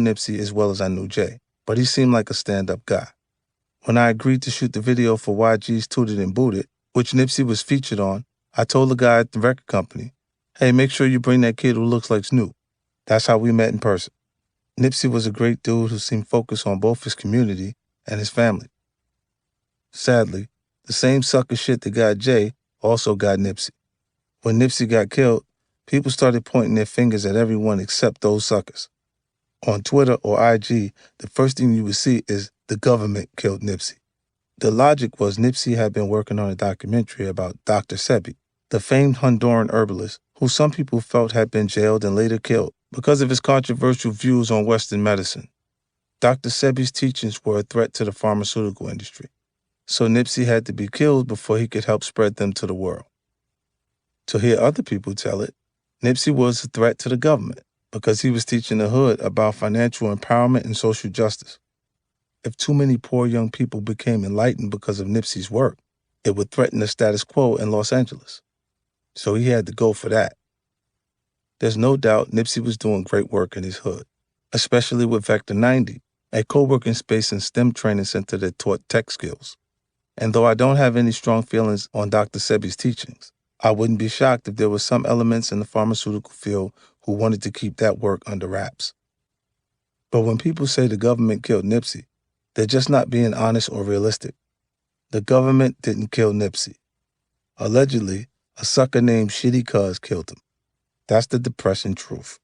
Nipsey as well as I knew Jay, but he seemed like a stand-up guy. When I agreed to shoot the video for YG's Tooted and Booted, which Nipsey was featured on, I told the guy at the record company, hey, make sure you bring that kid who looks like Snoop. That's how we met in person. Nipsey was a great dude who seemed focused on both his community and his family. Sadly, the same sucker shit that got Jay also got Nipsey. When Nipsey got killed, people started pointing their fingers at everyone except those suckers. On Twitter or IG, the first thing you would see is the government killed Nipsey. The logic was Nipsey had been working on a documentary about Dr. Sebi, the famed Honduran herbalist who some people felt had been jailed and later killed because of his controversial views on Western medicine. Dr. Sebi's teachings were a threat to the pharmaceutical industry, so Nipsey had to be killed before he could help spread them to the world. To hear other people tell it, Nipsey was a threat to the government because he was teaching the hood about financial empowerment and social justice. If too many poor young people became enlightened because of Nipsey's work, it would threaten the status quo in Los Angeles. So he had to go for that. There's no doubt Nipsey was doing great work in his hood, especially with Vector 90, a co-working space and STEM training center that taught tech skills. And though I don't have any strong feelings on Dr. Sebi's teachings, I wouldn't be shocked if there were some elements in the pharmaceutical field who wanted to keep that work under wraps. But when people say the government killed Nipsey, they're just not being honest or realistic. The government didn't kill Nipsey. Allegedly, a sucker named Shitty Cuz killed him. That's the depressing truth.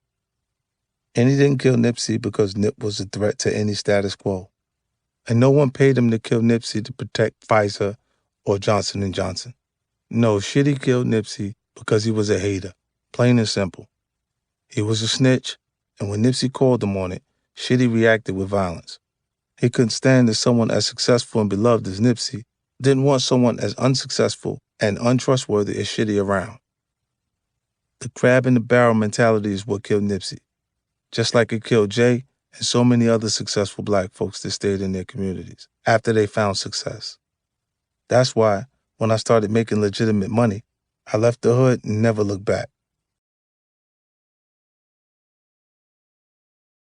And he didn't kill Nipsey because Nip was a threat to any status quo. And no one paid him to kill Nipsey to protect Pfizer or Johnson & Johnson. No, Shitty killed Nipsey because he was a hater, plain and simple. He was a snitch, and when Nipsey called him on it, Shitty reacted with violence. He couldn't stand that someone as successful and beloved as Nipsey didn't want someone as unsuccessful and untrustworthy as Shitty around. The crab in the barrel mentality is what killed Nipsey, just like it killed Jay and so many other successful black folks that stayed in their communities after they found success. That's why, when I started making legitimate money, I left the hood and never looked back.